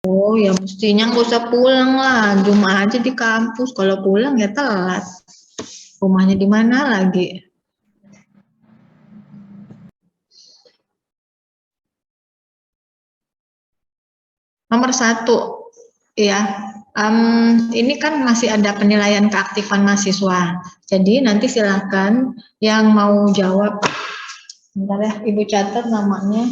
Oh ya mestinya nggak usah pulang lah, cuma aja di kampus. Kalau pulang ya telat. Rumahnya di mana lagi? Nomor satu, ya. Ini kan masih ada penilaian keaktifan mahasiswa. Jadi nanti silakan yang mau jawab. Bentar ya, Ibu catat namanya.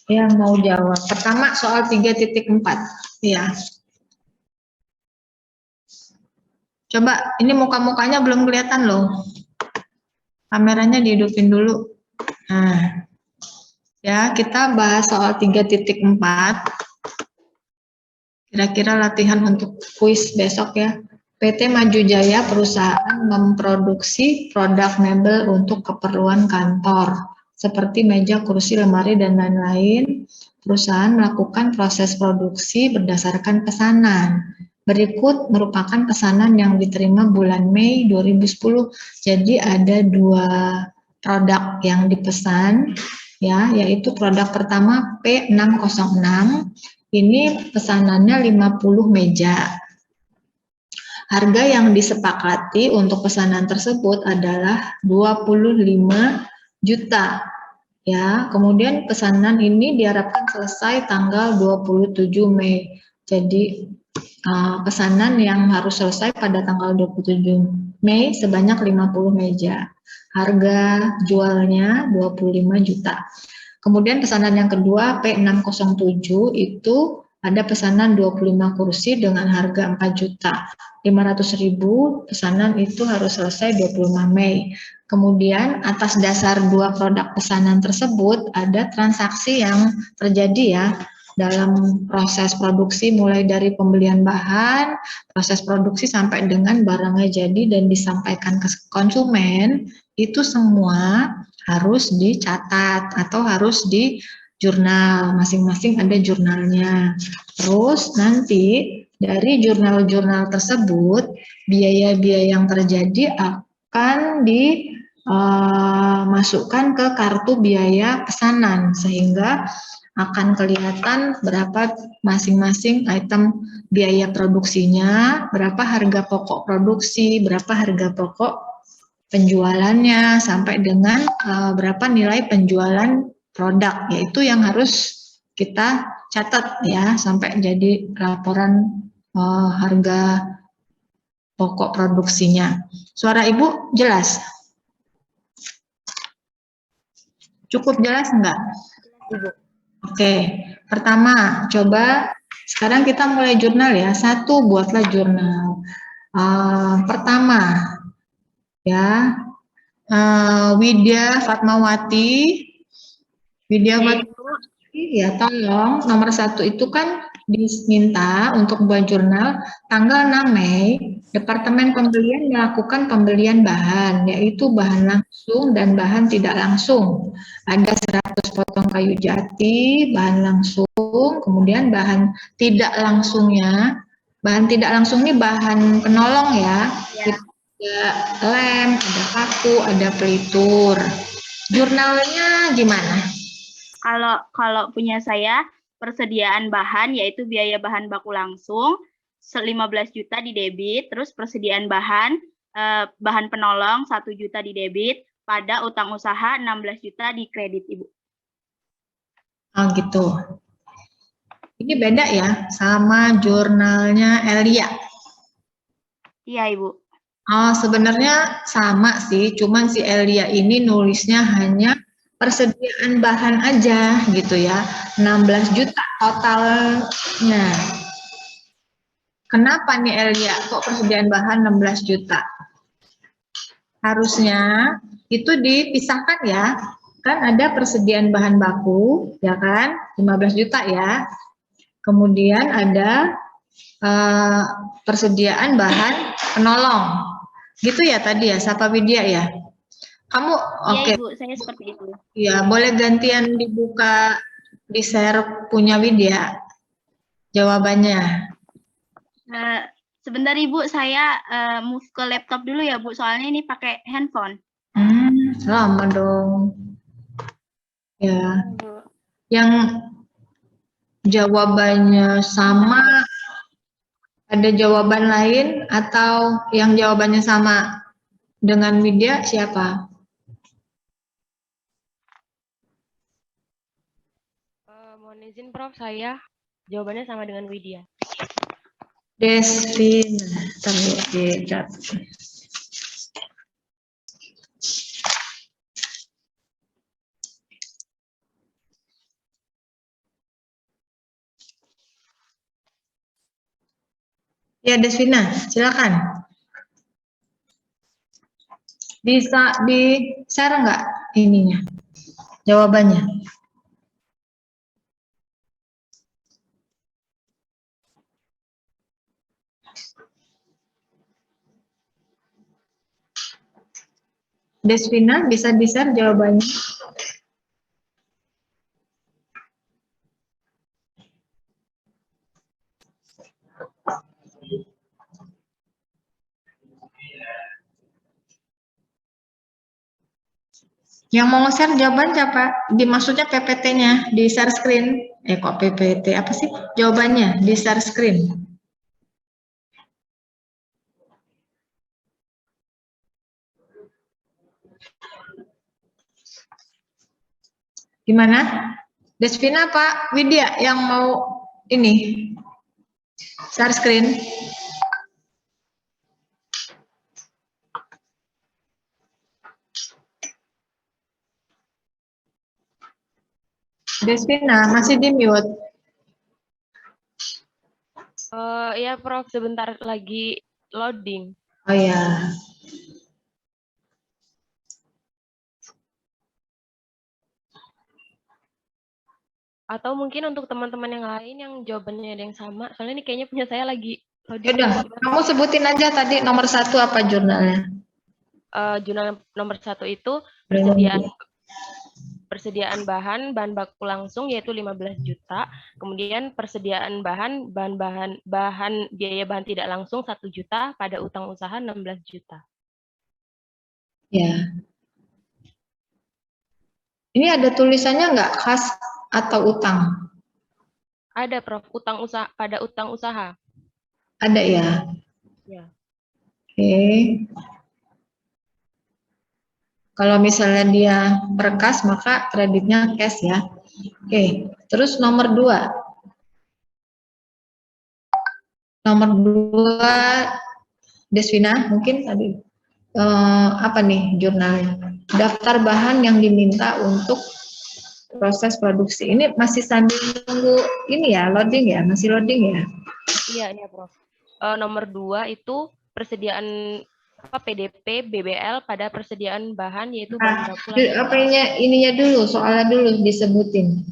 Yang mau jawab. Pertama soal 3.4. Ya. Coba, ini muka-mukanya belum kelihatan loh. Kameranya dihidupin dulu. Nah, ya kita bahas soal 3.4. Kira-kira latihan untuk kuis besok ya. PT Maju Jaya perusahaan memproduksi produk mebel untuk keperluan kantor, seperti meja, kursi, lemari, dan lain-lain. Perusahaan melakukan proses produksi berdasarkan pesanan. Berikut merupakan pesanan yang diterima bulan Mei 2010. Jadi ada 2 produk yang dipesan, ya, yaitu produk pertama P606. Ini pesanannya 50 meja. Harga yang disepakati untuk pesanan tersebut adalah 25 juta. Ya, kemudian pesanan ini diharapkan selesai tanggal 27 Mei. Jadi pesanan yang harus selesai pada tanggal 27 Mei sebanyak 50 meja. Harga jualnya 25 juta. Kemudian pesanan yang kedua P607 itu ada pesanan 25 kursi dengan harga 4 juta. 500.000 pesanan itu harus selesai 25 Mei. Kemudian atas dasar 2 produk pesanan tersebut ada transaksi yang terjadi ya dalam proses produksi mulai dari pembelian bahan, proses produksi sampai dengan barangnya jadi dan disampaikan ke konsumen, itu semua harus dicatat atau harus di jurnal, masing-masing ada jurnalnya. Terus nanti dari jurnal-jurnal tersebut, biaya-biaya yang terjadi akan dimasukkan ke kartu biaya pesanan, sehingga akan kelihatan berapa masing-masing item biaya produksinya, berapa harga pokok produksi, berapa harga pokok penjualannya, sampai dengan berapa nilai penjualan produk, yaitu yang harus kita catat ya, sampai jadi laporan harga pokok produksinya. Suara Ibu jelas? Cukup jelas enggak? Ibu. Oke, pertama coba sekarang kita mulai jurnal ya. 1, buatlah jurnal. Pertama ya, Widya Fatmawati. Widya Fatmawati ya, tolong nomor 1 itu kan diminta untuk buat jurnal tanggal 6 Mei. Departemen Pembelian melakukan pembelian bahan, yaitu bahan langsung dan bahan tidak langsung. Ada 100 potong kayu jati, bahan langsung, kemudian bahan tidak langsungnya. Bahan tidak langsung ini bahan penolong ya. Ada lem, ada paku, ada pelitur. Jurnalnya gimana? Kalau punya saya, persediaan bahan yaitu biaya bahan baku langsung 15 juta di debit, terus persediaan bahan penolong 1 juta di debit, pada utang usaha 16 juta di kredit, Ibu. Oh gitu. Ini beda ya sama jurnalnya Elia. Iya, Ibu. Oh, sebenarnya sama sih, cuman si Elia ini nulisnya hanya persediaan bahan aja gitu ya. 16 juta totalnya. Kenapa nih Elia kok persediaan bahan 16 juta? Harusnya itu dipisahkan ya. Kan ada persediaan bahan baku, ya kan? 15 juta ya. Kemudian ada persediaan bahan penolong. Gitu ya tadi ya, Sapa Widya ya? Kamu Iya, oke. Ibu, saya seperti itu. Ya, boleh gantian dibuka di share punya Widya jawabannya. Sebentar, Ibu, saya move ke laptop dulu ya, Bu, soalnya ini pakai handphone. Lama dong. Ya. Yang jawabannya sama, ada jawaban lain, atau yang jawabannya sama dengan Widya siapa? Mohon izin Prof, saya jawabannya sama dengan Widya. Desvina, terlihat. Ya, Desvina, silakan. Bisa di-share nggak ininya, jawabannya? Desvina, bisa di-share jawabannya? Yang mau nge-share jawaban siapa? Dimaksudnya PPT-nya di share screen. Kok PPT? Apa sih jawabannya di share screen? Gimana? Desvina apa Widya yang mau ini share screen? Desvina masih di mute. Iya Prof, sebentar lagi loading. Oh ya. Atau mungkin untuk teman-teman yang lain yang jawabannya ada yang sama. Soalnya ini kayaknya punya saya lagi loading. Udah, kamu sebutin aja tadi nomor 1 apa jurnalnya? Jurnal nomor 1 itu persediaan bahan baku langsung yaitu 15 juta, kemudian persediaan bahan biaya bahan tidak langsung 1 juta, pada utang usaha 16 juta. Ya. Ini ada tulisannya nggak kas atau utang? Ada Prof, utang usaha, pada utang usaha. Ada ya? Ya. Oke. Kalau misalnya dia berkas, maka kreditnya cash ya. Oke, terus nomor 2. Nomor 2, Desvina, mungkin tadi apa nih jurnalnya? Daftar bahan yang diminta untuk proses produksi. Ini masih sambil tunggu ini ya, loading ya, masih loading ya? Iya, Prof. Nomor 2 itu persediaan PDP BBL pada persediaan bahan yaitu bahan baku. Ininya dulu, soalnya dulu disebutin.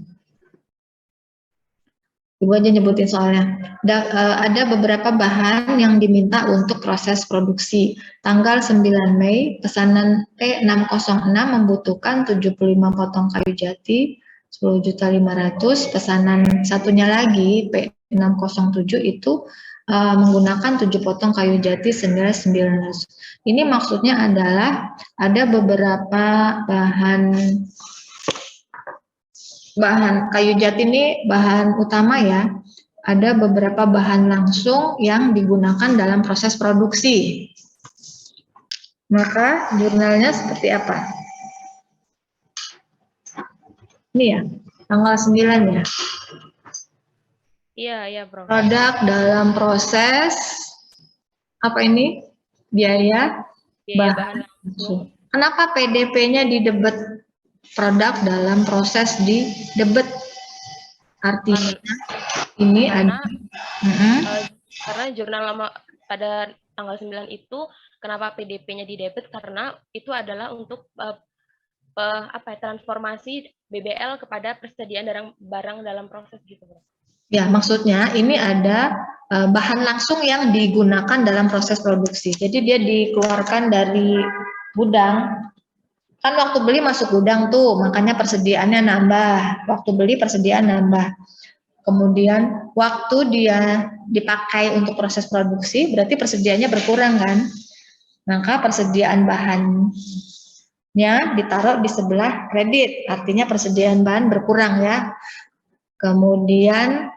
Ibu aja nyebutin soalnya. Ada beberapa bahan yang diminta untuk proses produksi. Tanggal 9 Mei, pesanan P606 membutuhkan 75 potong kayu jati, 10.500.000. Pesanan satunya lagi, P607 itu menggunakan 7 potong kayu jati senilai 900. Ini maksudnya adalah ada beberapa bahan kayu jati ini bahan utama ya. Ada beberapa bahan langsung yang digunakan dalam proses produksi. Maka jurnalnya seperti apa? Ini ya, tanggal 9 ya. Iya, Prof. Produk dalam proses apa ini? Biaya bahan langsung. Kenapa PDP-nya di debit? Produk dalam proses di debit? Artinya ini ada karena jurnal lama pada tanggal 9 itu kenapa PDP-nya di debit, karena itu adalah untuk transformasi BBL kepada persediaan barang dalam proses gitu, Bro. Ya, maksudnya ini ada bahan langsung yang digunakan dalam proses produksi. Jadi dia dikeluarkan dari gudang. Kan waktu beli masuk gudang tuh, makanya persediaannya nambah. Waktu beli persediaan nambah. Kemudian waktu dia dipakai untuk proses produksi, berarti persediaannya berkurang kan? Maka persediaan bahannya ditaruh di sebelah kredit, artinya persediaan bahan berkurang ya. Kemudian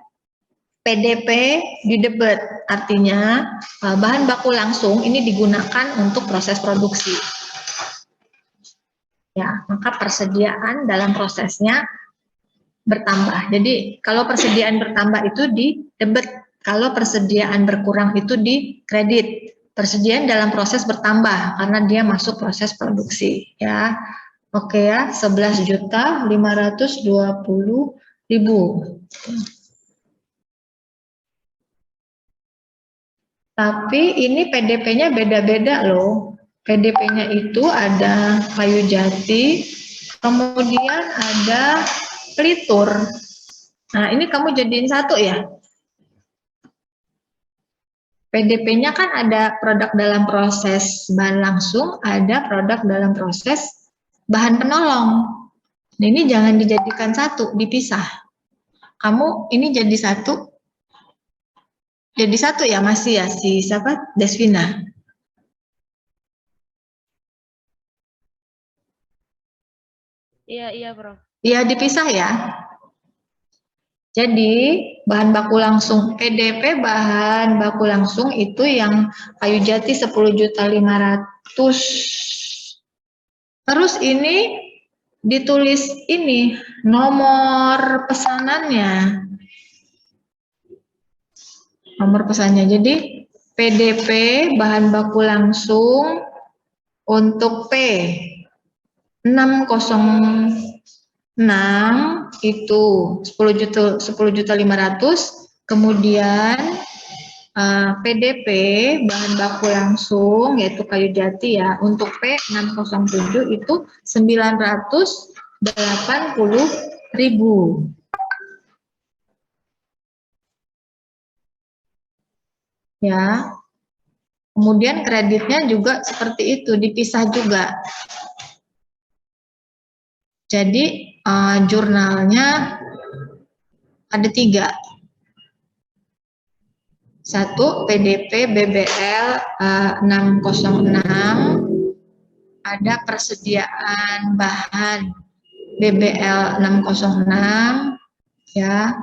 PDP di debit, artinya bahan baku langsung ini digunakan untuk proses produksi. Ya, maka persediaan dalam prosesnya bertambah. Jadi kalau persediaan bertambah itu di debit, kalau persediaan berkurang itu di kredit. Persediaan dalam proses bertambah karena dia masuk proses produksi, ya. Oke ya, 11.520.000. Tapi ini PDP-nya beda-beda loh. PDP-nya itu ada kayu jati, kemudian ada pelitur. Nah, ini kamu jadiin satu ya. PDP-nya kan ada produk dalam proses bahan langsung, ada produk dalam proses bahan penolong. Nah, ini jangan dijadikan satu, dipisah. Kamu ini jadi satu. Jadi satu ya masih ya, si siapa? Desvina. Iya, Prof. Iya, dipisah ya. Jadi bahan baku langsung PDP bahan baku langsung itu yang kayu jati 10.500.000. Terus ini ditulis ini nomor pesanannya. Nomor pesannya. Jadi PDP bahan baku langsung untuk P 606 itu 10.500.000, kemudian PDP bahan baku langsung yaitu kayu jati ya untuk P607 itu 980.000. Ya. Kemudian kreditnya juga seperti itu, dipisah juga. Jadi jurnalnya ada 3. 1 PDP BBL 606, ada persediaan bahan BBL 606 ya.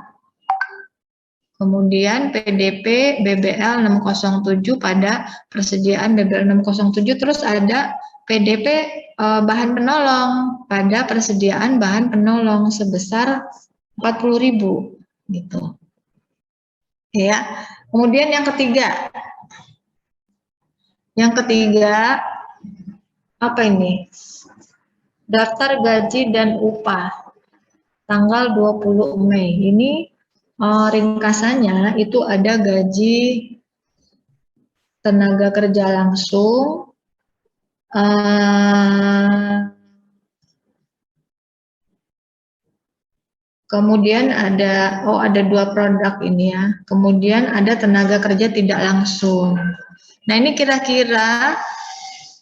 Kemudian PDP BBL 607 pada persediaan BBL 607, terus ada PDP bahan penolong pada persediaan bahan penolong sebesar 40.000 gitu. Ya. Kemudian yang ketiga. Yang ketiga apa ini? Daftar gaji dan upah tanggal 20 Mei. Ini ringkasannya itu ada gaji tenaga kerja langsung, kemudian ada ada 2 produk ini ya. Kemudian ada tenaga kerja tidak langsung. Nah, ini kira-kira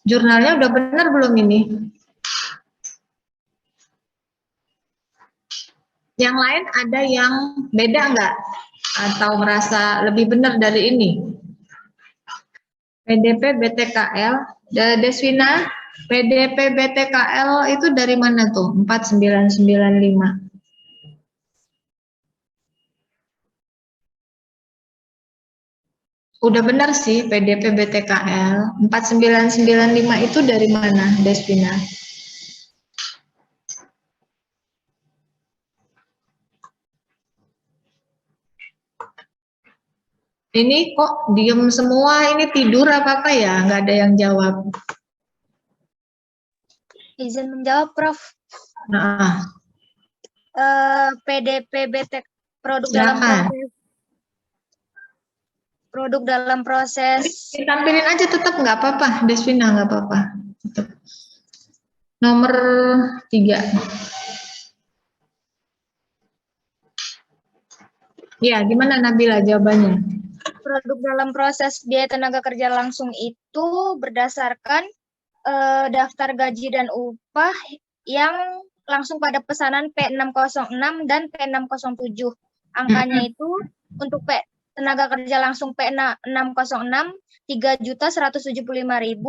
jurnalnya udah benar belum ini? Yang lain ada yang beda enggak? Atau merasa lebih benar dari ini? PDP BTKL, Deswina, PDP BTKL itu dari mana tuh? 4995. Udah benar sih PDP BTKL. 4995 itu dari mana, Deswina? Ini kok diem semua, ini tidur apa-apa ya? Nggak ada yang jawab. Izin menjawab, Prof. Nah, PDP BT produk silakan. dalam proses. Tampilin aja tetap nggak apa-apa, Deswina nggak apa-apa. Nomor 3. Ya, gimana Nabila jawabannya? Produk dalam proses biaya tenaga kerja langsung itu berdasarkan daftar gaji dan upah yang langsung pada pesanan P606 dan P607. Angkanya itu untuk tenaga kerja langsung P606 3.175.000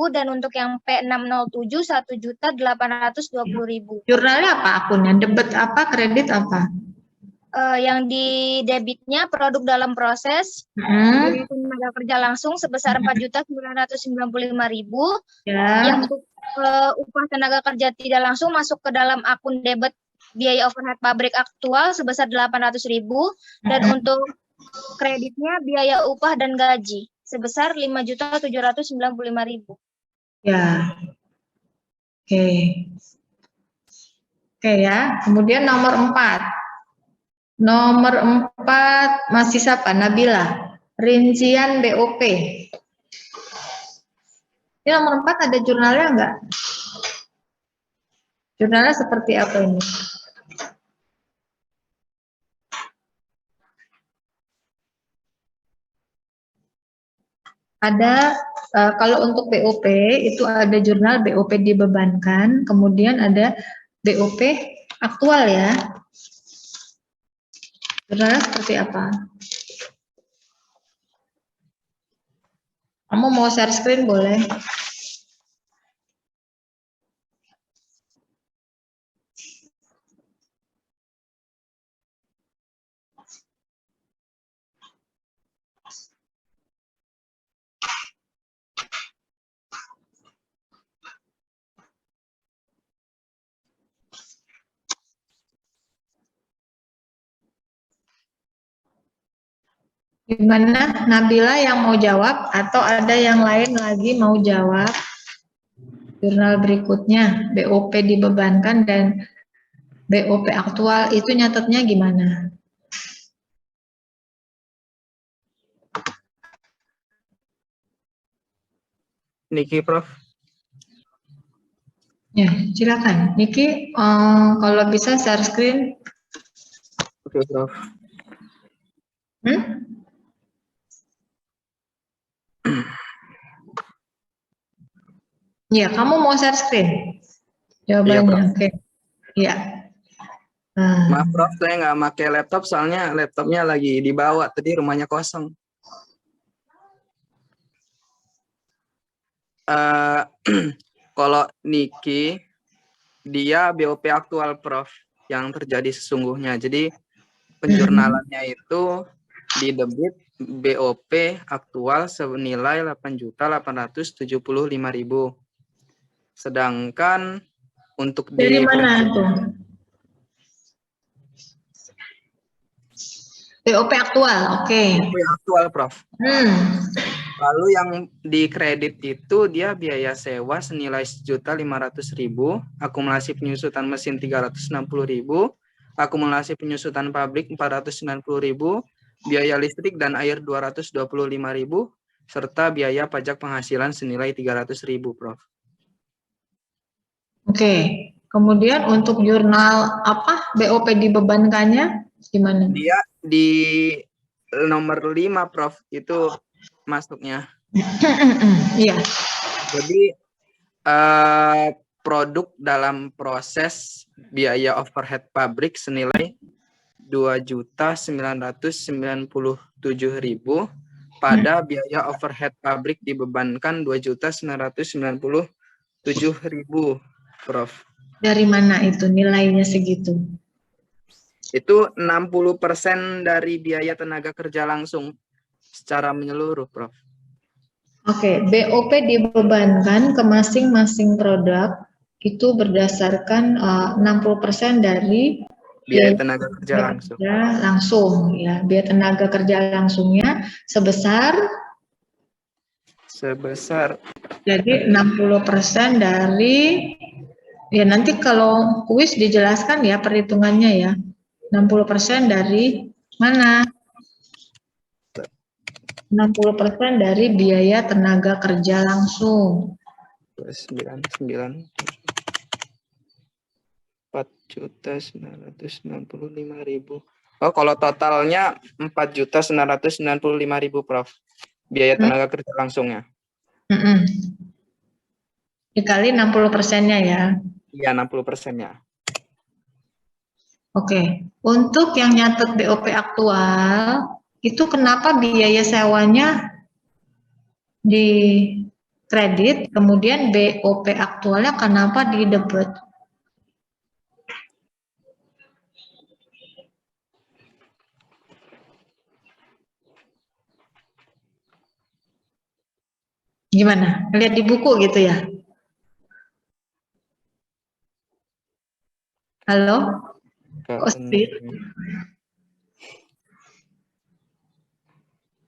dan untuk yang P607 1.820.000. Jurnalnya apa akunnya? Debit apa, kredit apa? yang di debitnya produk dalam proses biaya tenaga kerja langsung sebesar 4.995.000. Ya. Yang untuk upah tenaga kerja tidak langsung masuk ke dalam akun debit biaya overhead pabrik aktual sebesar 800.000 dan untuk kreditnya biaya upah dan gaji sebesar 5.795.000. Ya. Oke. Oke ya. Kemudian nomor 4. Nomor 4 masih siapa? Nabila. Rincian BOP. Ini nomor 4 ada jurnalnya enggak? Jurnalnya seperti apa ini? Ada kalau untuk BOP itu ada jurnal BOP dibebankan, kemudian ada BOP aktual ya. Jurnalnya seperti apa? Kamu mau share screen boleh? Gimana Nabila yang mau jawab atau ada yang lain lagi mau jawab? Jurnal berikutnya BOP dibebankan dan BOP aktual itu nyatetnya gimana? Niki, Prof. Ya, silakan. Niki, kalau bisa share screen. Oke, Prof. Ya, kamu mau share screen? Jawabannya, oke. Iya. Maaf, Prof, saya nggak pakai laptop soalnya laptopnya lagi dibawa tadi, rumahnya kosong. Kalau Niki, dia BOP aktual, Prof, yang terjadi sesungguhnya. Jadi penjurnalannya itu di debit BOP aktual senilai 8.875.000. Sedangkan untuk dari mana itu? BOP aktual, oke. BOP aktual, Prof. Lalu yang di kredit itu dia biaya sewa senilai 1.500.000, akumulasi penyusutan mesin 360.000, akumulasi penyusutan pabrik 490.000, biaya listrik dan air 225.000, serta biaya pajak penghasilan senilai 300.000, Prof. Oke, kemudian untuk jurnal apa BOP dibebankannya gimana? Dia di nomor 5, Prof, itu masuknya. Iya. Jadi produk dalam proses biaya overhead pabrik senilai 2.997.000 pada biaya overhead pabrik dibebankan 2.997.000, Prof. Dari mana itu nilainya segitu? Itu 60% dari biaya tenaga kerja langsung secara menyeluruh, Prof. Oke, BOP dibebankan ke masing-masing produk itu berdasarkan 60% dari biaya tenaga kerja langsung. Ya, biaya tenaga kerja langsungnya sebesar jadi 60% dari, ya nanti kalau kuis dijelaskan ya perhitungannya ya. 60% dari mana? 60% dari biaya tenaga kerja langsung. 4.995.000. Oh, kalau totalnya 4.995.000, Prof. Biaya tenaga kerja langsungnya. Dikali 60%-nya ya. Iya, 60%-nya. Oke. Untuk yang nyatet BOP aktual, itu kenapa biaya sewanya di kredit, kemudian BOP aktualnya kenapa di debit? Gimana? Lihat di buku gitu ya? Halo? Kok speed?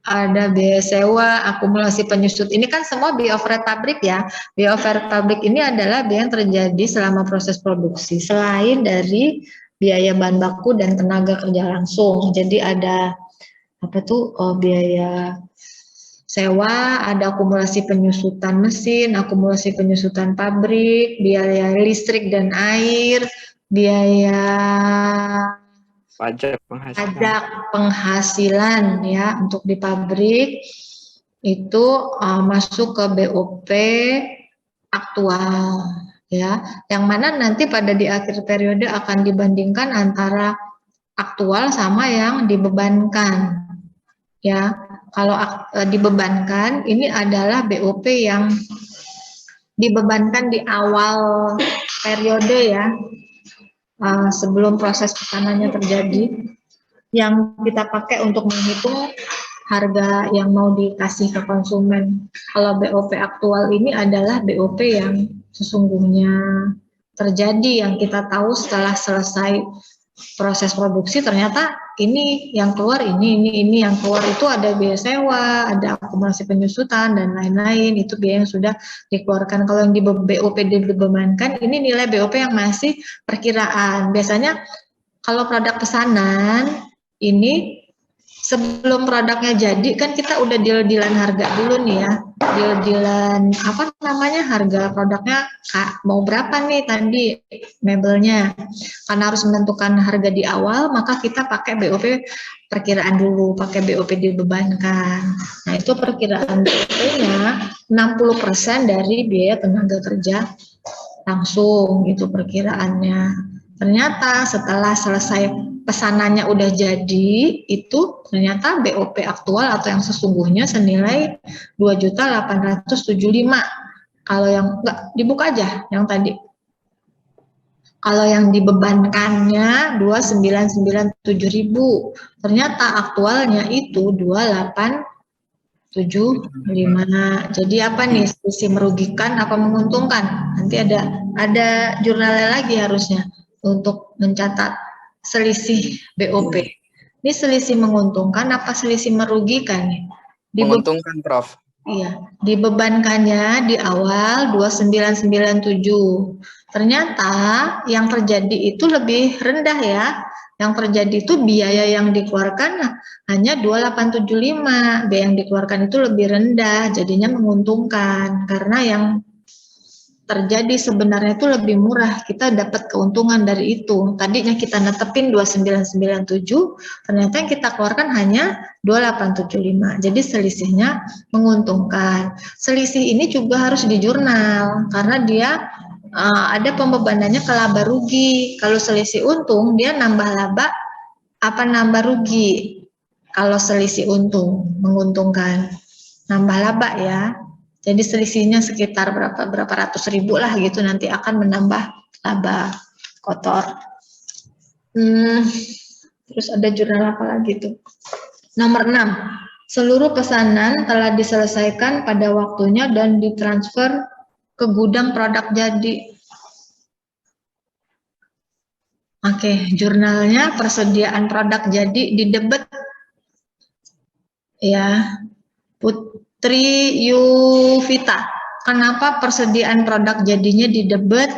Ada biaya sewa, akumulasi penyusut. Ini kan semua biaya overhead pabrik ya. Biaya overhead pabrik ini adalah biaya yang terjadi selama proses produksi. Selain dari biaya bahan baku dan tenaga kerja langsung. Jadi ada apa tuh biaya sewa, ada akumulasi penyusutan mesin, akumulasi penyusutan pabrik, biaya listrik dan air, biaya Pajak penghasilan ya untuk di pabrik itu masuk ke BOP aktual ya, yang mana nanti pada di akhir periode akan dibandingkan antara aktual sama yang dibebankan ya. Kalau dibebankan ini adalah BOP yang dibebankan di awal periode ya, sebelum proses pesanannya terjadi, yang kita pakai untuk menghitung harga yang mau dikasih ke konsumen. Kalau BOP aktual ini adalah BOP yang sesungguhnya terjadi, yang kita tahu setelah selesai proses produksi ternyata ini yang keluar, ini yang keluar itu ada biaya sewa, ada akumulasi penyusutan dan lain-lain, itu biaya yang sudah dikeluarkan. Kalau yang di BOP dibebankan ini nilai BOP yang masih perkiraan. Biasanya kalau produk pesanan ini sebelum produknya jadi kan kita udah deal-dealan harga dulu nih ya, deal-dealan apa namanya, harga produknya mau berapa nih tadi mebelnya. Karena harus menentukan harga di awal, maka kita pakai BOP perkiraan dulu, pakai BOP dibebankan. Nah itu perkiraan BOP-nya 60% dari biaya tenaga kerja langsung, itu perkiraannya. Ternyata setelah selesai pesanannya udah jadi, itu ternyata BOP aktual atau yang sesungguhnya senilai 2.875.000. Kalau yang enggak, dibuka aja yang tadi. Kalau yang dibebankannya 2.997.000, ternyata aktualnya itu 2.875. Jadi apa nih, selisih merugikan apa menguntungkan? Nanti ada jurnalnya lagi harusnya untuk mencatat selisih BOP. Ini selisih menguntungkan apa selisih merugikan nih? Menguntungkan, Prof. Iya, dibebankannya di awal 2.997. Ternyata yang terjadi itu lebih rendah ya. Yang terjadi itu biaya yang dikeluarkan hanya 2.875. Biaya yang dikeluarkan itu lebih rendah, jadinya menguntungkan karena yang terjadi sebenarnya itu lebih murah, kita dapat keuntungan dari itu. Tadinya kita netepin 2.997, ternyata yang kita keluarkan hanya 2.875. Jadi selisihnya menguntungkan. Selisih ini juga harus di jurnal karena dia ada pembebanannya ke laba rugi. Kalau selisih untung dia nambah laba apa nambah rugi. Kalau selisih untung menguntungkan, nambah laba ya. Jadi selisihnya sekitar berapa ratus ribu lah gitu, nanti akan menambah laba kotor. Terus ada jurnal apa lagi tuh? Nomor 6. Seluruh pesanan telah diselesaikan pada waktunya dan ditransfer ke gudang produk jadi. Oke, jurnalnya persediaan produk jadi di debit. Ya, Putri Yuvita, kenapa persediaan produk jadinya di debit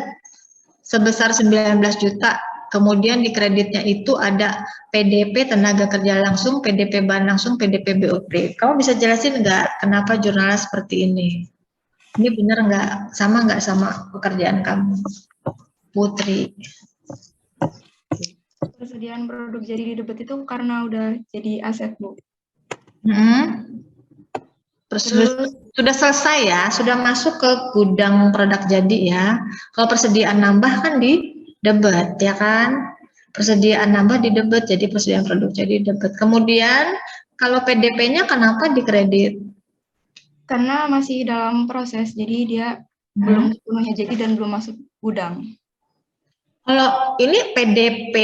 sebesar 19 juta, kemudian di kreditnya itu ada PDP tenaga kerja langsung, PDP bahan langsung, PDP BOP. Kamu bisa jelasin nggak kenapa jurnalnya seperti ini? Ini benar nggak sama pekerjaan kamu, Putri? Persediaan produk jadi di debit itu karena udah jadi aset, Bu. Sudah selesai ya, sudah masuk ke gudang produk jadi ya. Kalau persediaan nambah kan di debit ya kan, persediaan nambah di debit, jadi persediaan produk jadi debit. Kemudian kalau PDP-nya kenapa di kredit? Karena masih dalam proses, jadi dia belum sepenuhnya jadi dan belum masuk gudang. Kalau ini PDP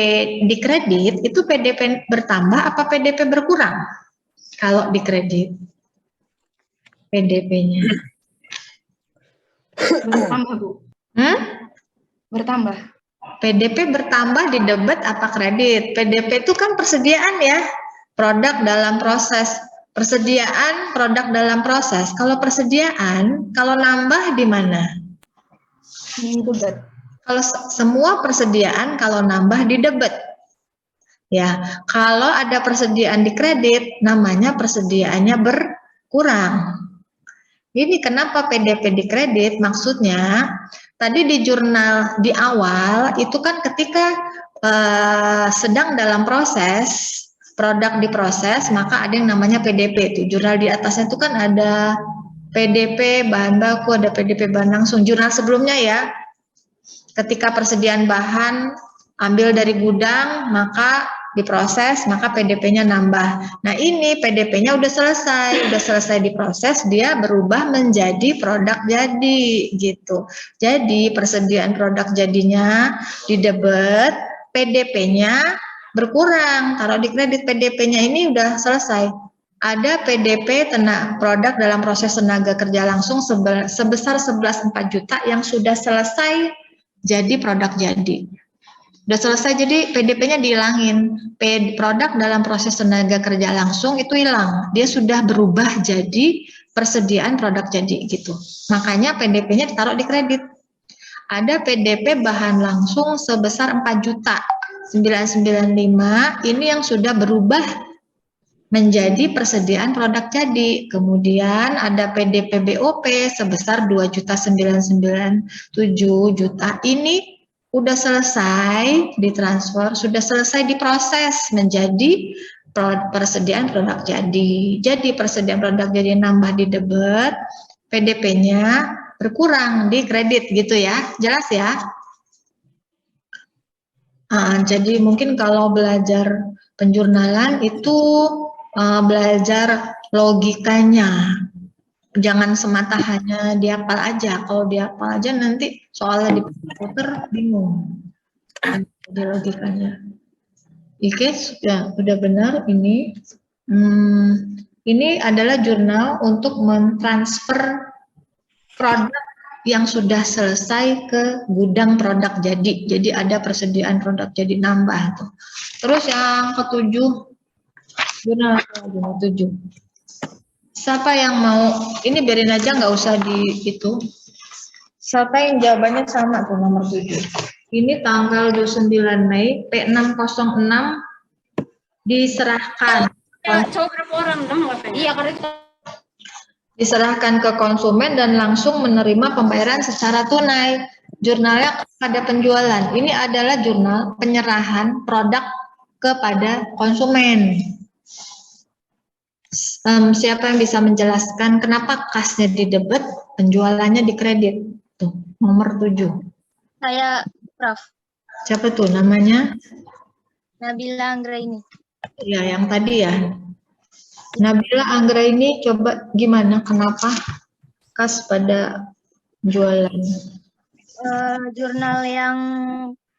di kredit, itu PDP bertambah apa PDP berkurang? Kalau di kredit, PDP-nya. Bertambah, Bu. Bertambah. PDP bertambah di debit apa kredit? PDP itu kan persediaan ya, produk dalam proses. Persediaan produk dalam proses. Kalau persediaan, kalau nambah di mana? Di debit. Kalau semua persediaan, kalau nambah di debit. Ya, kalau ada persediaan di kredit, namanya persediaannya berkurang. Ini kenapa PDP di kredit? Maksudnya, tadi di jurnal di awal, itu kan ketika sedang dalam proses, produk diproses, maka ada yang namanya PDP. Itu jurnal di atasnya itu kan ada PDP bahan baku, ada PDP bahan langsung. Jurnal sebelumnya ya, ketika persediaan bahan ambil dari gudang, maka diproses, maka PDP-nya nambah. Nah ini PDP-nya udah selesai diproses, dia berubah menjadi produk jadi gitu. Jadi persediaan produk jadinya di debit, PDP-nya berkurang. Kalau di kredit PDP-nya ini udah selesai. Ada PDP produk dalam proses tenaga kerja langsung sebesar 11,4 juta yang sudah selesai jadi produk jadi. Udah selesai jadi PDP-nya dihilangin. Produk dalam proses tenaga kerja langsung itu hilang. Dia sudah berubah jadi persediaan produk jadi gitu. Makanya PDP-nya ditaruh di kredit. Ada PDP bahan langsung sebesar 4 juta 995, ini yang sudah berubah menjadi persediaan produk jadi. Kemudian ada PDP BOP sebesar 2.997 juta. Ini udah selesai ditransfer, sudah selesai diproses menjadi persediaan produk jadi. Jadi persediaan produk jadi nambah di debit, PDP-nya berkurang di kredit gitu ya. Jelas ya? Jadi mungkin kalau belajar penjurnalan itu belajar logikanya, jangan semata hanya dihafal aja. Kalau dihafal aja nanti soalnya diputer bingung. Jadi logikanya. Oke, sudah benar ini. Ini adalah jurnal untuk mentransfer produk yang sudah selesai ke gudang produk jadi. Jadi ada persediaan produk jadi nambah tuh. Terus yang ketujuh, jurnal 7. Siapa yang mau? Ini biarin aja, nggak usah di itu. Siapa yang jawabannya sama tuh nomor 7. Ini tanggal 29 Mei P606 diserahkan. Coba berapa orang dong? Iya, Diserahkan ke konsumen dan langsung menerima pembayaran secara tunai. Jurnalnya kepada penjualan. Ini adalah jurnal penyerahan produk kepada konsumen. Siapa yang bisa menjelaskan kenapa kasnya di debit, penjualannya di kredit? Tuh, nomor 7. Saya, Prof. Siapa tuh namanya? Nabila Anggraini. Ya, yang tadi ya. Nabila Anggraini, coba gimana, kenapa kas pada jualan? Jurnal yang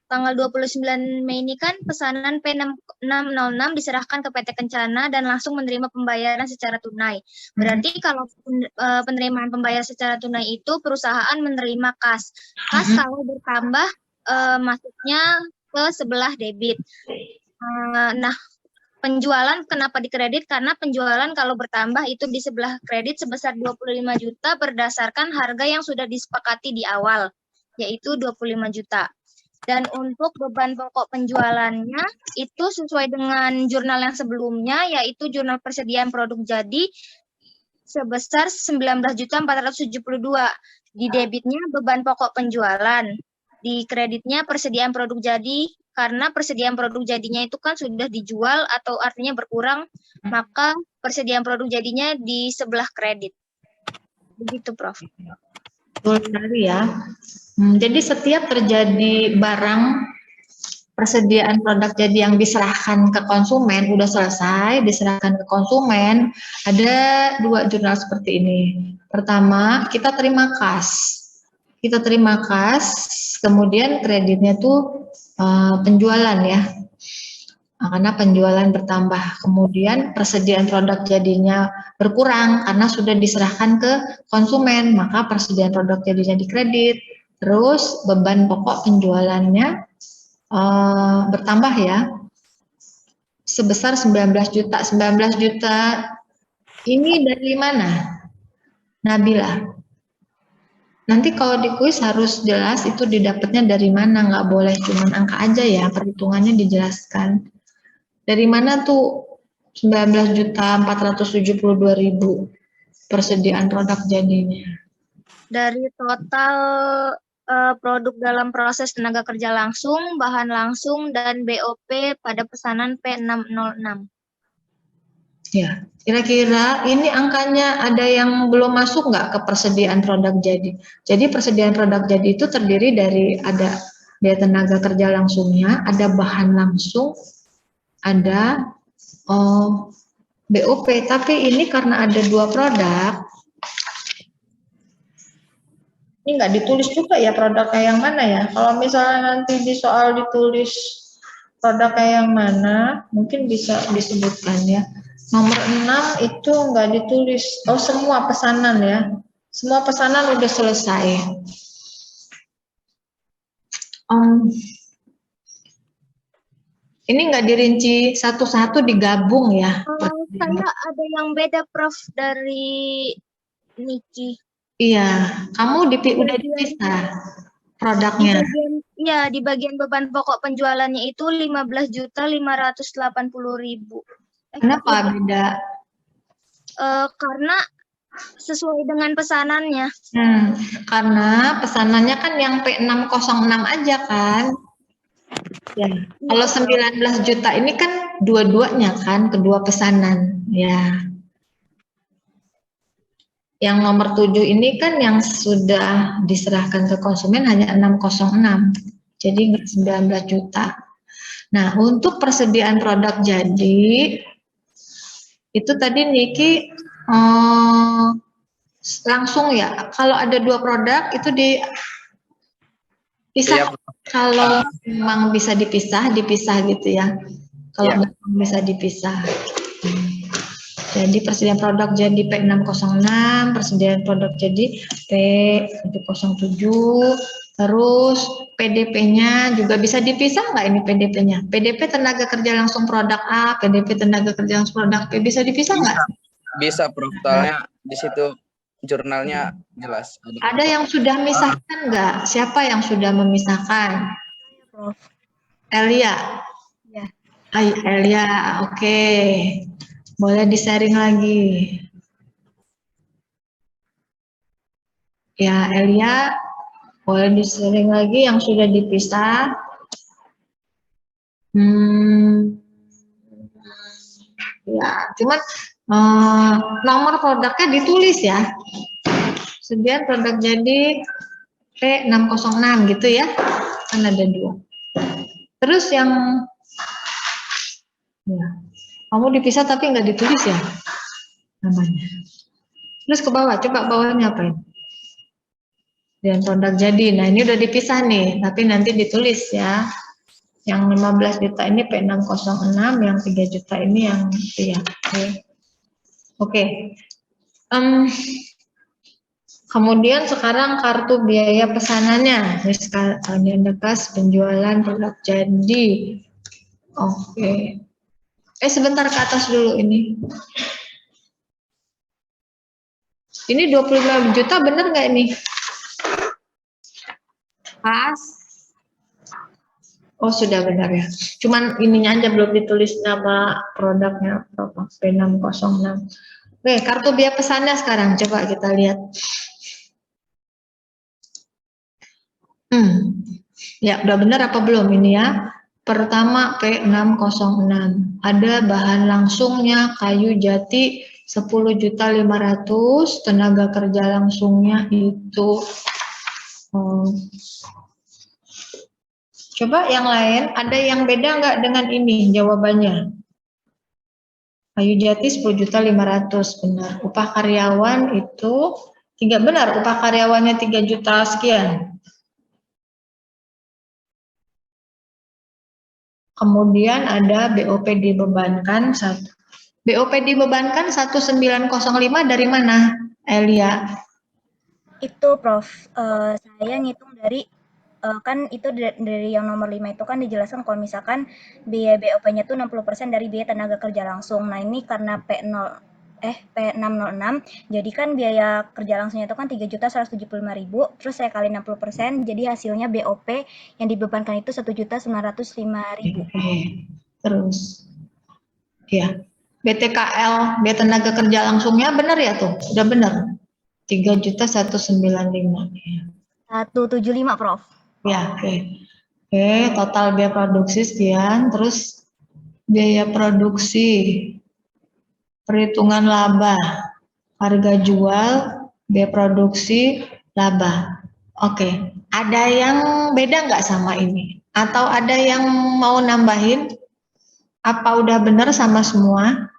tanggal 29 Mei ini kan pesanan P606 diserahkan ke PT Kencana dan langsung menerima pembayaran secara tunai. Berarti kalau penerimaan pembayaran secara tunai itu perusahaan menerima kas. Kas kalau bertambah masuknya ke sebelah debit. Nah, penjualan kenapa di kredit? Karena penjualan kalau bertambah itu di sebelah kredit sebesar 25 juta berdasarkan harga yang sudah disepakati di awal, yaitu 25 juta. Dan untuk beban pokok penjualannya itu sesuai dengan jurnal yang sebelumnya, yaitu jurnal persediaan produk jadi sebesar 19.472. Di debitnya beban pokok penjualan, di kreditnya persediaan produk jadi. Karena persediaan produk jadinya itu kan sudah dijual atau artinya berkurang, maka persediaan produk jadinya di sebelah kredit. Begitu, Prof. Betul sekali ya. Jadi setiap terjadi barang persediaan produk jadi yang diserahkan ke konsumen, udah selesai, diserahkan ke konsumen, ada 2 jurnal seperti ini. Pertama, kita terima kas. Kita terima kas, kemudian kreditnya tuh penjualan ya. karena penjualan bertambah. Kemudian persediaan produk jadinya berkurang karena sudah diserahkan ke konsumen, maka persediaan produk jadinya dikredit. Terus beban pokok penjualannya bertambah ya, sebesar 19 juta. 19 juta ini dari mana? Nabila. Nanti kalau di kuis harus jelas itu didapatnya dari mana, nggak boleh cuma angka aja ya, perhitungannya dijelaskan. Dari mana tuh 19.472.000 persediaan produk jadinya? Dari total produk dalam proses tenaga kerja langsung, bahan langsung, dan BOP pada pesanan P606. Ya, kira-kira ini angkanya ada yang belum masuk nggak ke persediaan produk jadi? Jadi persediaan produk jadi itu terdiri dari ada biaya tenaga kerja langsungnya, ada bahan langsung, ada BOP. Tapi ini karena ada 2 produk, ini nggak ditulis juga ya produknya yang mana ya. Kalau misalnya nanti di soal ditulis produknya yang mana, mungkin bisa disebutkan ya. Nomor 6 itu nggak ditulis. Oh, semua pesanan ya. Semua pesanan udah selesai. Ini nggak dirinci satu-satu, digabung ya. Saya ada yang beda, Prof, dari Niki. Iya, kamu udah dipisah produknya. Di bagian beban pokok penjualannya itu 15.580.000. Kenapa beda? Karena sesuai dengan pesanannya. Karena pesanannya kan yang P606 aja kan. Ya, kalau 19 juta ini kan dua-duanya kan, kedua pesanan. Ya. Yang nomor 7 ini kan yang sudah diserahkan ke konsumen hanya 606. Jadi nggak 19 juta. Nah, untuk persediaan produk jadi itu tadi Niki langsung ya. Kalau ada 2 produk itu dipisah. Kalau memang bisa dipisah gitu ya. Kalau memang bisa dipisah. Jadi persediaan produk jadi P606, persediaan produk jadi P707, terus PDP-nya juga bisa dipisah nggak ini PDP-nya? PDP tenaga kerja langsung produk A, PDP tenaga kerja langsung produk B, bisa dipisah nggak? Bisa, Prof. Soalnya di situ jurnalnya jelas. Ada yang sudah memisahkan nggak? Siapa yang sudah memisahkan? Prof. Elia? Ya. Elia, oke. Boleh di-sharing lagi. Ya, Elia, boleh di-sharing lagi yang sudah dipisah. Ya, cuman nomor produknya ditulis ya. Persediaan produk jadi P606 gitu ya. Kan ada 2. Terus yang ya, kamu dipisah tapi nggak ditulis ya namanya. Terus ke bawah, coba bawahnya apa ini? Dan produk jadi. Nah, ini udah dipisah nih, tapi nanti ditulis ya. Yang 15 juta ini P606, yang 3 juta ini yang ya. Oke. Kemudian sekarang kartu biaya pesanannya. Ini kas penjualan produk jadi. Oke. Sebentar ke atas dulu ini. Ini 25 juta bener nggak ini? Pas. Oh, sudah benar ya. Cuman ininya aja belum ditulis nama produknya apa, P606. Oke, kartu biaya pesannya sekarang coba kita lihat. Ya, udah benar apa belum ini ya? Pertama P606. Ada bahan langsungnya kayu jati 10.500.000, tenaga kerja langsungnya itu coba yang lain, ada yang beda nggak dengan ini jawabannya? Kayu jati 10.500.000 benar. Upah karyawan itu 3 benar, upah karyawannya 3 juta sekian. Kemudian ada BOP dibebankan BOP dibebankan 1905 dari mana, Elia? Itu Prof, saya ngitung dari kan itu dari yang nomor 5 itu kan dijelaskan kalau misalkan biaya BOP-nya itu 60% dari biaya tenaga kerja langsung. Nah, ini karena P606, jadi kan biaya kerja langsungnya itu kan 3.175.000, terus saya kali 60%, jadi hasilnya BOP yang dibebankan itu 1.905.000. Terus, ya, BTKL, biaya tenaga kerja langsungnya benar ya tuh? Udah benar? 3.195. 175, Prof. Ya, oke. Oke, total biaya produksi sekian, terus biaya produksi, perhitungan laba, harga jual, biaya produksi, laba. Oke, ada yang beda nggak sama ini? Atau ada yang mau nambahin? Apa udah benar sama semua?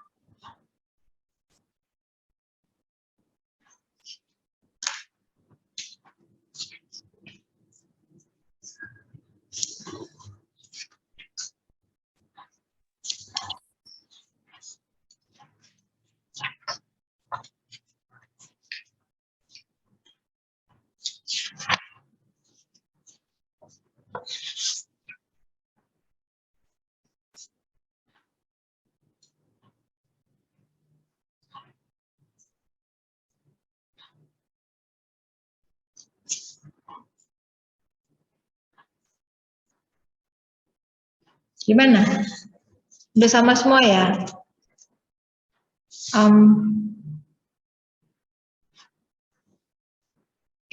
Gimana? Udah sama semua ya?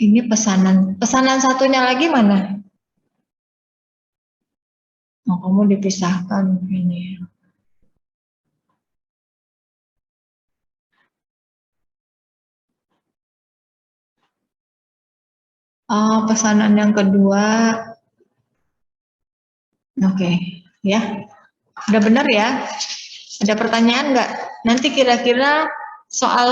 Ini pesanan satunya lagi mana? Oh, kamu dipisahkan ini. Pesanan yang kedua. Oke, ya. Udah benar ya? Ada pertanyaan nggak? Nanti kira-kira soal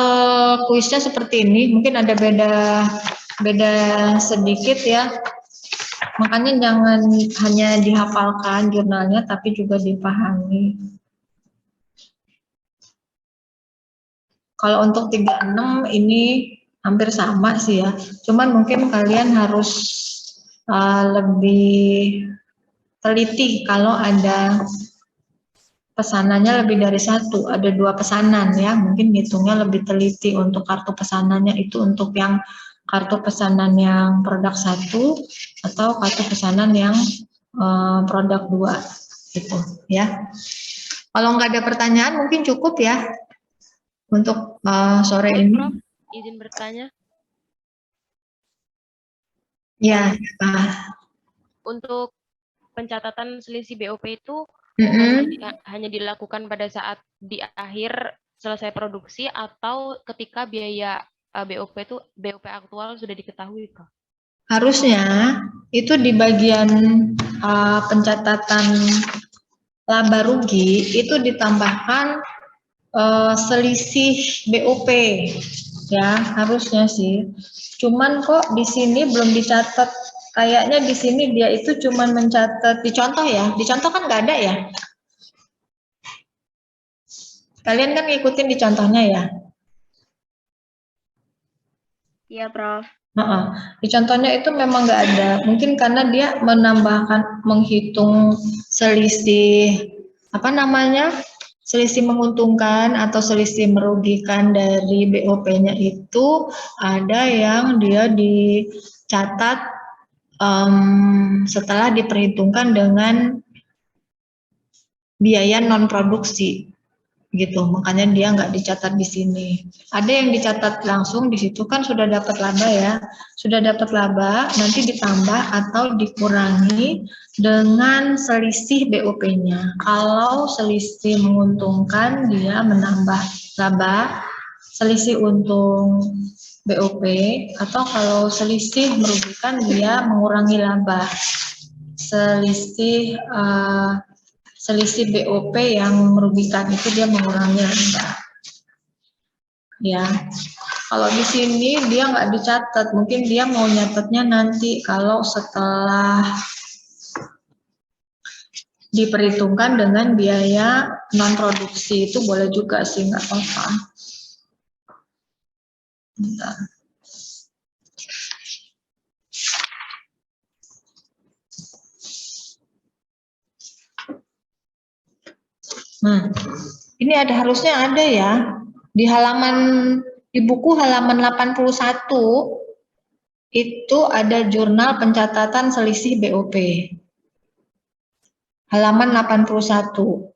kuisnya seperti ini, mungkin ada beda sedikit ya. Makanya jangan hanya dihafalkan jurnalnya, tapi juga dipahami. Kalau untuk 36 ini hampir sama sih ya. Cuman mungkin kalian harus lebih teliti kalau ada pesanannya lebih dari satu, ada 2 pesanan ya, mungkin hitungnya lebih teliti untuk kartu pesanannya itu untuk yang kartu pesanan yang produk 1 atau kartu pesanan yang produk 2 gitu ya. Kalau nggak ada pertanyaan mungkin cukup ya untuk sore ini. Prof, izin bertanya. Ya. Untuk pencatatan selisih BOP itu hanya dilakukan pada saat di akhir selesai produksi atau ketika biaya BOP aktual sudah diketahui, Kak? Harusnya itu di bagian pencatatan laba rugi itu ditambahkan selisih BOP ya, harusnya sih. Cuman kok di sini belum dicatat. Kayaknya di sini dia itu cuman mencatat di contoh ya. Di contoh kan nggak ada ya. Kalian kan ngikutin di contohnya ya. Iya, Prof. Di contohnya itu memang nggak ada. Mungkin karena dia menambahkan menghitung selisih apa namanya? Selisih menguntungkan atau selisih merugikan dari BOP-nya itu ada yang dia dicatat setelah diperhitungkan dengan biaya non produksi gitu, makanya dia nggak dicatat di sini. Ada yang dicatat langsung di situ kan sudah dapat laba ya, sudah dapat laba nanti ditambah atau dikurangi dengan selisih BOP-nya. Kalau selisih menguntungkan dia menambah laba, selisih untung BOP, atau kalau selisih merugikan dia mengurangi laba. Selisih BOP yang merugikan itu dia mengurangi laba. Ya, kalau di sini dia nggak dicatat, mungkin dia mau nyatetnya nanti kalau setelah diperhitungkan dengan biaya non produksi, itu boleh juga sih, nggak apa-apa. Bentar. Ini harusnya ada ya di buku halaman 81 itu ada jurnal pencatatan selisih BOP. Halaman 81.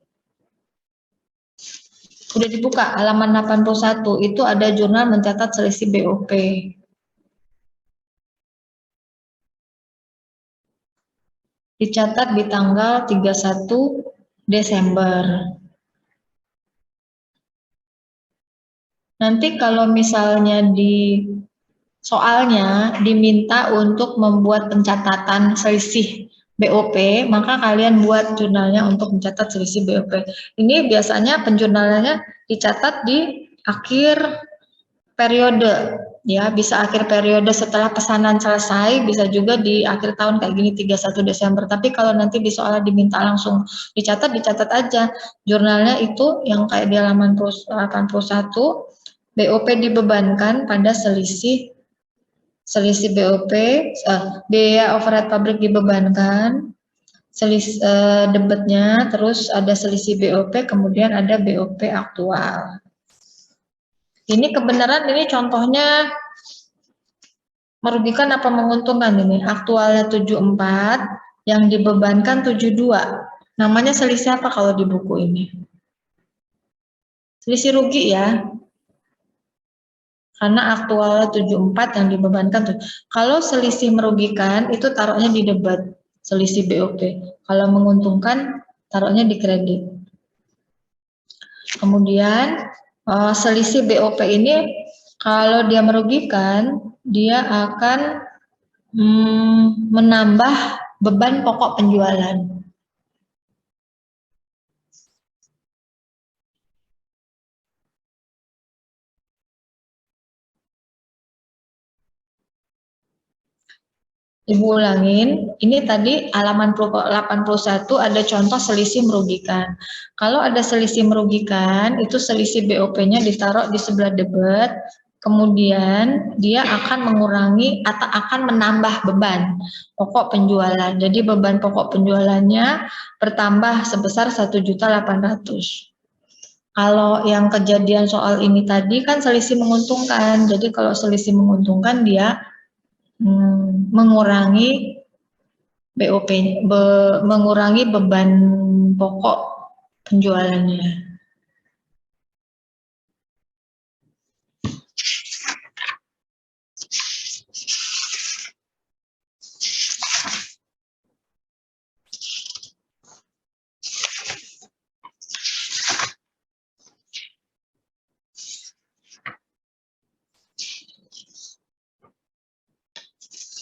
Udah dibuka halaman 81 itu ada jurnal mencatat selisih BOP. Dicatat di tanggal 31 Desember. Nanti kalau misalnya di soalnya diminta untuk membuat pencatatan selisih BOP, maka kalian buat jurnalnya untuk mencatat selisih BOP. Ini biasanya penjurnalannya dicatat di akhir periode, ya bisa akhir periode setelah pesanan selesai, bisa juga di akhir tahun kayak gini 31 Desember. Tapi kalau nanti di soalnya diminta langsung dicatat aja jurnalnya itu yang kayak di halaman 81. BOP dibebankan pada selisih BOP, biaya overhead pabrik dibebankan, selisih debetnya, terus ada selisih BOP, kemudian ada BOP aktual. Ini kebenaran ini contohnya merugikan apa menguntungkan ini? Aktualnya 74, yang dibebankan 72. Namanya selisih apa kalau di buku ini? Selisih rugi ya. Karena aktual 74 yang dibebankan. Kalau selisih merugikan itu taruhnya di debat, selisih BOP. Kalau menguntungkan taruhnya di kredit. Kemudian selisih BOP ini kalau dia merugikan, dia akan menambah beban pokok penjualan. Ibu ulangin, ini tadi halaman 81 ada contoh selisih merugikan. Kalau ada selisih merugikan, itu selisih BOP-nya ditaruh di sebelah debit, kemudian dia akan mengurangi atau akan menambah beban pokok penjualan. Jadi beban pokok penjualannya bertambah sebesar 1.800.000. Kalau yang kejadian soal ini tadi kan selisih menguntungkan. Jadi kalau selisih menguntungkan dia mengurangi BOP, mengurangi beban pokok penjualannya.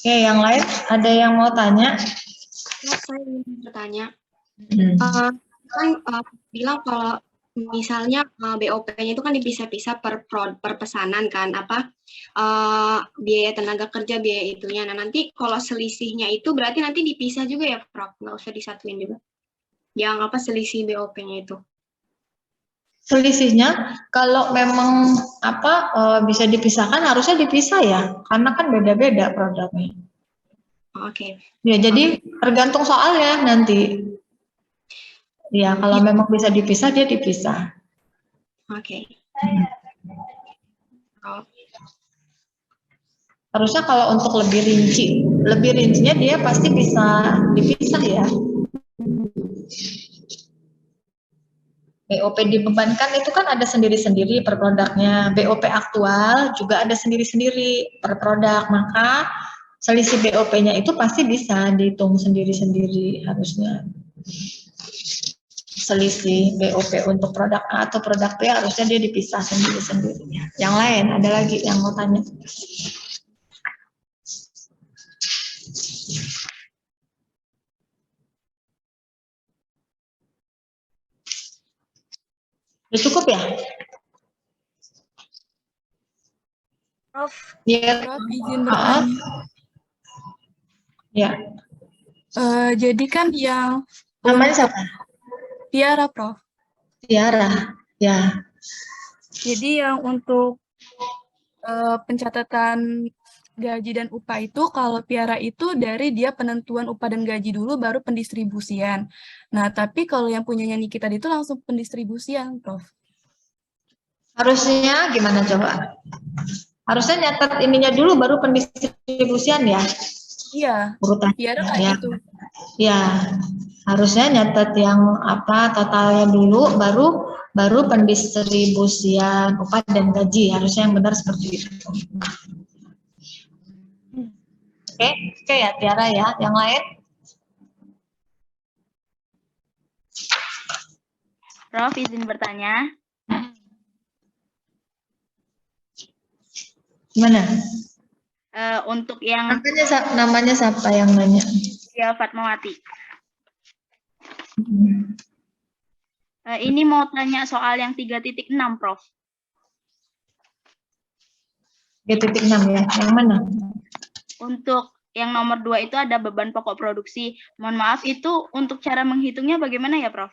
Oke, yang lain ada yang mau tanya? Saya ingin bertanya. Bilang kalau misalnya BOP-nya itu kan dipisah-pisah per pesanan kan, biaya tenaga kerja, biaya itunya. Nah, nanti kalau selisihnya itu berarti nanti dipisah juga ya, Prof? Nggak usah disatuin juga. Yang selisih BOP-nya itu? Selisihnya kalau memang bisa dipisahkan harusnya dipisah ya, karena kan beda-beda produknya. Oke. Ya, jadi tergantung soalnya nanti. Ya, kalau memang bisa dipisah dia dipisah. Oke. Harusnya kalau untuk lebih rincinya dia pasti bisa dipisah ya. BOP dibebankan itu kan ada sendiri-sendiri per produknya. BOP aktual juga ada sendiri-sendiri per produk. Maka selisih BOP-nya itu pasti bisa dihitung sendiri-sendiri harusnya. Selisih BOP untuk produk A atau produk B harusnya dia dipisah sendiri-sendiri. Yang lain ada lagi yang mau tanya? Udah cukup ya? Prof. Ya. Prof, izin bertanya. Ya. Jadi kan yang Namanya siapa? Tiara, Prof. Tiara. Ya. Jadi yang untuk pencatatan gaji dan upah itu, kalau Tiara itu dari dia penentuan upah dan gaji dulu, baru pendistribusian. Nah, tapi kalau yang punyanya Nikita itu langsung pendistribusian, Prof. Harusnya gimana coba? Harusnya nyatet ininya dulu baru pendistribusian ya. Iya, Urutan Tiara ya. kayak gitu. Ya. Harusnya nyatet yang apa totalnya dulu baru pendistribusian upah dan gaji. Harusnya yang benar seperti itu. Oke ya Tiara ya. Yang lain? Prof, izin bertanya. Gimana? Untuk yang Namanya siapa yang nanya? ya Fatmawati. Ini mau tanya soal yang 3.6, Prof. 3.6 ya. Yang mana? Untuk yang nomor 2 itu ada beban pokok produksi. Mohon maaf, itu untuk cara menghitungnya bagaimana ya, Prof?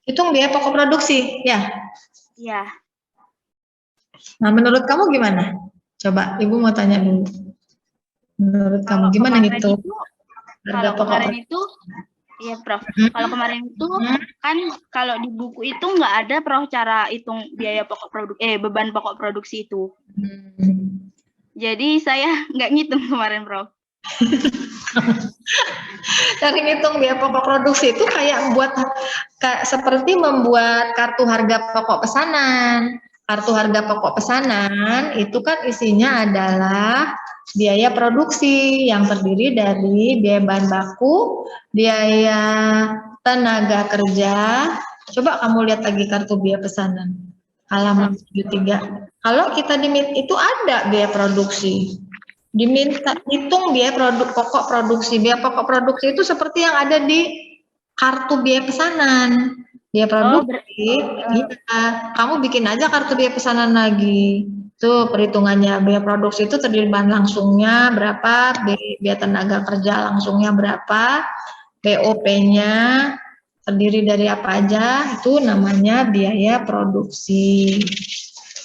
Hitung biaya pokok produksi, ya? Iya. Nah, menurut kamu gimana? Coba, Ibu mau tanya dulu. Menurut kamu gimana gitu? Kalau kemarin itu, iya, Prof. Kalau kemarin itu kan kalau di buku itu nggak ada, Prof, cara hitung biaya pokok beban pokok produksi itu. Jadi saya nggak ngitung kemarin, Prof. Dari ngitung biaya pokok produksi itu kayak seperti membuat kartu harga pokok pesanan. Kartu harga pokok pesanan itu kan isinya adalah biaya produksi yang terdiri dari biaya bahan baku, biaya tenaga kerja. Coba kamu lihat lagi kartu biaya pesanan. Halaman 73. Kalau kita diminta itu ada biaya produksi. Diminta hitung biaya pokok produksi. Biaya pokok produksi itu seperti yang ada di kartu biaya pesanan. Biaya produksi, kamu bikin aja kartu biaya pesanan lagi. Tuh perhitungannya, biaya produksi itu terdiri bahan langsungnya berapa, biaya tenaga kerja langsungnya berapa, BOP-nya terdiri dari apa aja, itu namanya biaya produksi.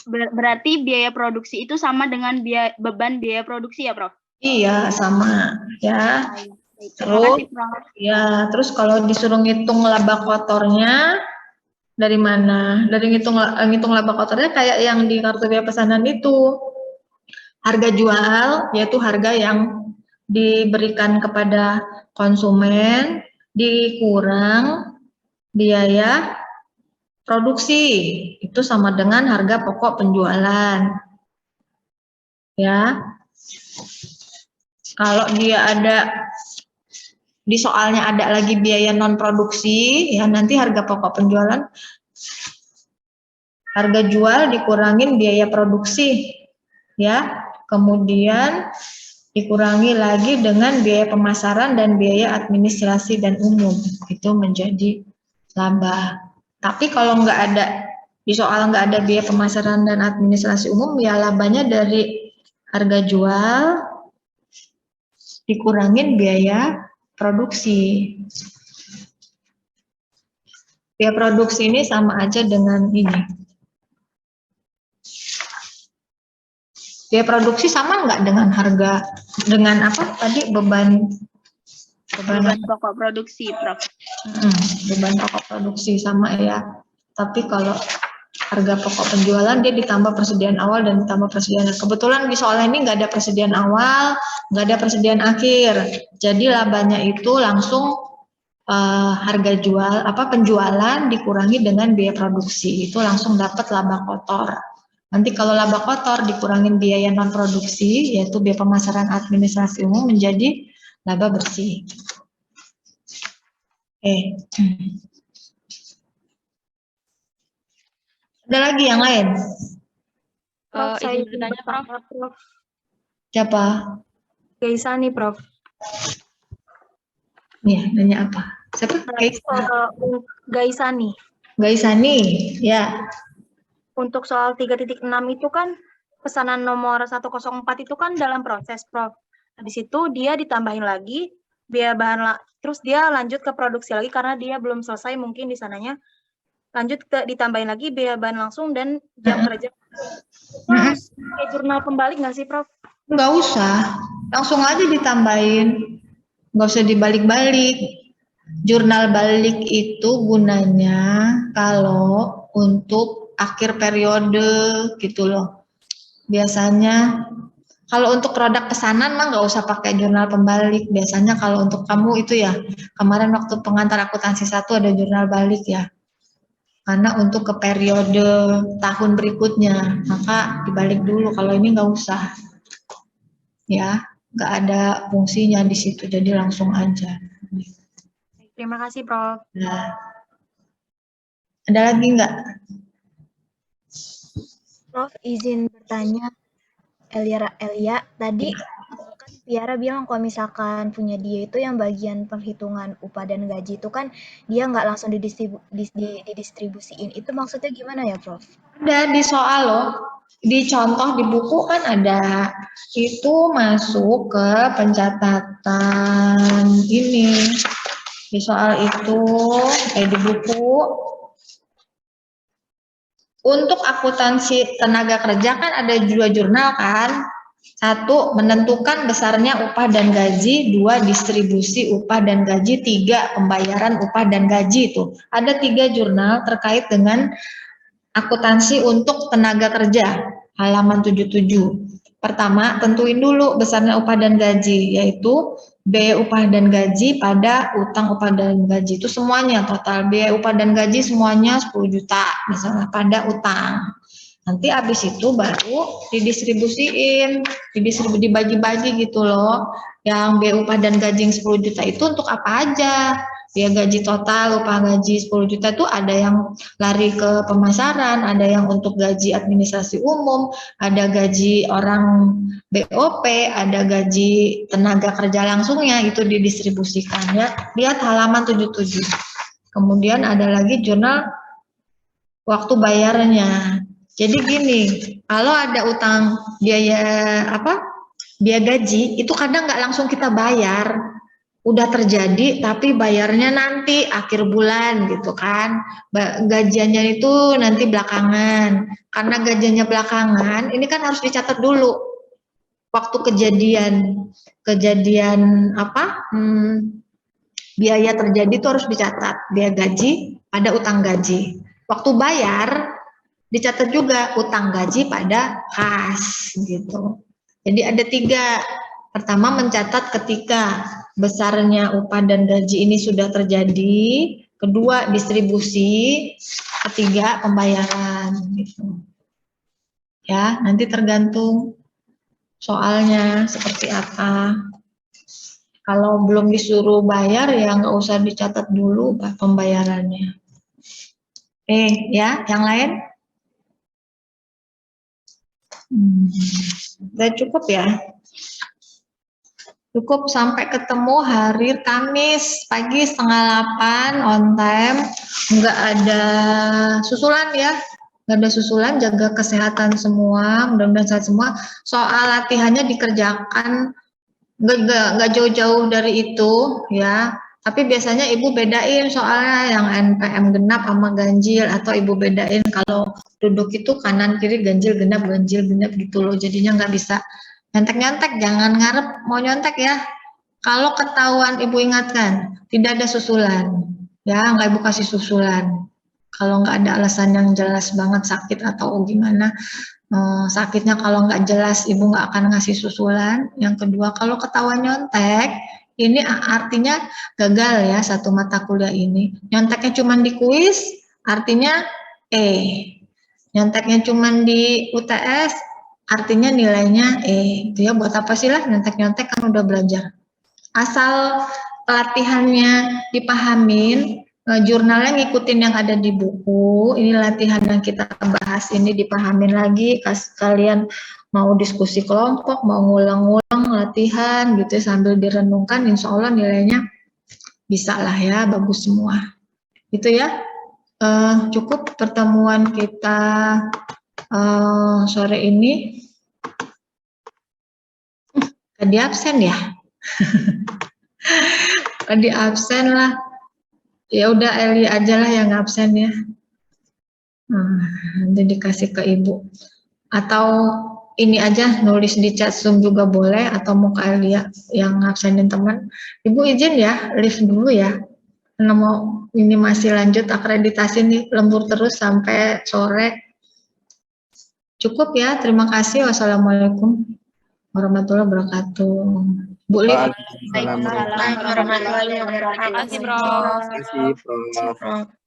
Berarti biaya produksi itu sama dengan beban biaya produksi ya, Prof? Iya, sama ya. Terus, Prof. Ya, terus kalau disuruh ngitung laba kotornya dari mana? Dari ngitung laba kotornya kayak yang di kartu biaya pesanan itu. Harga jual yaitu harga yang diberikan kepada konsumen dikurang biaya produksi, itu sama dengan harga pokok penjualan. Ya. Kalau dia ada di soalnya ada lagi biaya non produksi, ya nanti harga pokok penjualan, harga jual dikurangin biaya produksi, ya. Kemudian dikurangi lagi dengan biaya pemasaran dan biaya administrasi dan umum, itu menjadi laba. Tapi kalau nggak ada di soal nggak ada biaya pemasaran dan administrasi umum, ya labanya dari harga jual dikurangin biaya produksi. Biaya produksi ini sama aja dengan ini. Biaya produksi sama nggak dengan harga, dengan apa tadi beban pokok produksi, Prof. Beban pokok produksi sama ya. Tapi kalau harga pokok penjualan dia ditambah persediaan awal dan ditambah persediaan. Kebetulan di soal ini nggak ada persediaan awal, nggak ada persediaan akhir. Jadi labanya itu langsung harga jual penjualan dikurangi dengan biaya produksi, itu langsung dapat laba kotor. Nanti kalau laba kotor dikurangin biaya non produksi yaitu biaya pemasaran administrasi umum menjadi laba bersih. Ada lagi yang lain? Izin bertanya, Prof. Siapa? Gaisani, Prof. Iya, nanya apa? Siapa? Gaisani. Gaisani, ya. Untuk soal 3.6 itu kan pesanan nomor 104 itu kan dalam proses, Prof. Habis itu dia ditambahin lagi biaya bahan terus dia lanjut ke produksi lagi karena dia belum selesai mungkin di sananya, lanjut ke ditambahin lagi biaya bahan langsung dan jam kerja. Harus pakai jurnal pembalik nggak sih, Prof? Nggak usah, langsung aja ditambahin, nggak usah dibalik-balik. Jurnal balik itu gunanya kalau untuk akhir periode gitu loh. Biasanya kalau untuk produk pesanan mah nggak usah pakai jurnal pembalik. Biasanya kalau untuk kamu itu ya, kemarin waktu pengantar akuntansi 1 ada jurnal balik ya. Karena untuk ke periode tahun berikutnya, maka dibalik dulu. Kalau ini nggak usah. Ya, nggak ada fungsinya di situ, jadi langsung aja. Terima kasih, Prof. Nah, ada lagi nggak? Prof, izin bertanya, Elia, tadi kan Tiara bilang kalau misalkan punya dia itu yang bagian perhitungan upah dan gaji itu kan dia nggak langsung didistribusiin. Itu maksudnya gimana ya, Prof? Ada di soal loh, di contoh di buku kan ada, itu masuk ke pencatatan ini, di soal itu, di buku. Untuk akuntansi tenaga kerja kan ada 2 jurnal kan. 1, menentukan besarnya upah dan gaji. 2, distribusi upah dan gaji. 3, pembayaran upah dan gaji. Itu ada 3 jurnal terkait dengan akuntansi untuk tenaga kerja, halaman 77. Pertama, tentuin dulu besarnya upah dan gaji, yaitu biaya upah dan gaji pada utang upah dan gaji. Itu semuanya total biaya upah dan gaji semuanya 10 juta misalnya pada utang. Nanti habis itu baru didistribusiin, dibagi-bagi gitu loh. Yang biaya upah dan gaji yang 10 juta itu untuk apa aja? Biaya gaji total, upah gaji 10 juta itu ada yang lari ke pemasaran, ada yang untuk gaji administrasi umum, ada gaji orang BOP, ada gaji tenaga kerja langsungnya, itu didistribusikan ya. Lihat halaman 77. Kemudian ada lagi jurnal waktu bayarnya. Jadi gini, kalau ada utang biaya biaya gaji, itu kadang nggak langsung kita bayar. Udah terjadi tapi bayarnya nanti akhir bulan gitu kan, gajiannya itu nanti belakangan. Karena gajiannya belakangan, ini kan harus dicatat dulu waktu kejadian biaya terjadi itu harus dicatat, biaya gaji pada utang gaji. Waktu bayar dicatat juga utang gaji pada kas gitu. Jadi ada 3. Pertama, mencatat ketika besarnya upah dan gaji ini sudah terjadi. Kedua, distribusi. Ketiga, pembayaran. Gitu. Ya, nanti tergantung soalnya seperti apa. Kalau belum disuruh bayar, ya nggak usah dicatat dulu pembayarannya. Ya, yang lain? Udah cukup ya? Cukup sampai ketemu hari Kamis pagi 7:30 on time, nggak ada susulan ya, nggak ada susulan, jaga kesehatan semua, mudah-mudahan sehat semua. Soal latihannya dikerjakan nggak jauh-jauh dari itu ya, tapi biasanya ibu bedain soalnya yang NPM genap sama ganjil, atau ibu bedain kalau duduk itu kanan kiri ganjil genap gitu loh, jadinya nggak bisa nyontek-nyontek, jangan ngarep mau nyontek ya. Kalau ketahuan ibu ingatkan, tidak ada susulan, ya nggak ibu kasih susulan. Kalau nggak ada alasan yang jelas banget sakit atau gimana, sakitnya kalau nggak jelas ibu nggak akan ngasih susulan. Yang kedua, kalau ketahuan nyontek, ini artinya gagal ya satu mata kuliah ini. Nyonteknya cuma di kuis, artinya nyonteknya cuma di UTS, artinya nilainya itu ya. Buat apa sih lah nyontek-nyontek, kan udah belajar. Asal latihannya dipahamin, jurnalnya ngikutin yang ada di buku. Ini latihan yang kita bahas ini dipahamin lagi. Kalian mau diskusi kelompok, mau ngulang-ngulang latihan gitu sambil direnungkan, insya Allah nilainya bisa lah ya, bagus semua. Gitu ya. Cukup pertemuan kita sore ini. Tadi absen ya? Di absen lah. Ya udah Eli aja lah yang absen ya. Nanti dikasih ke ibu. Atau ini aja nulis di chat Zoom juga boleh, atau mau ke Elia yang absenin teman. Ibu izin ya, leave dulu ya. Karena mau ini masih lanjut akreditasi nih, lembur terus sampai sore. Cukup ya, terima kasih. Wassalamualaikum warahmatullahi wabarakatuh. Bu Liv. Waalaikumsalam warahmatullahi Warahmatullahi wabarakatuh. Terima kasih, Prof. wabarakatuh.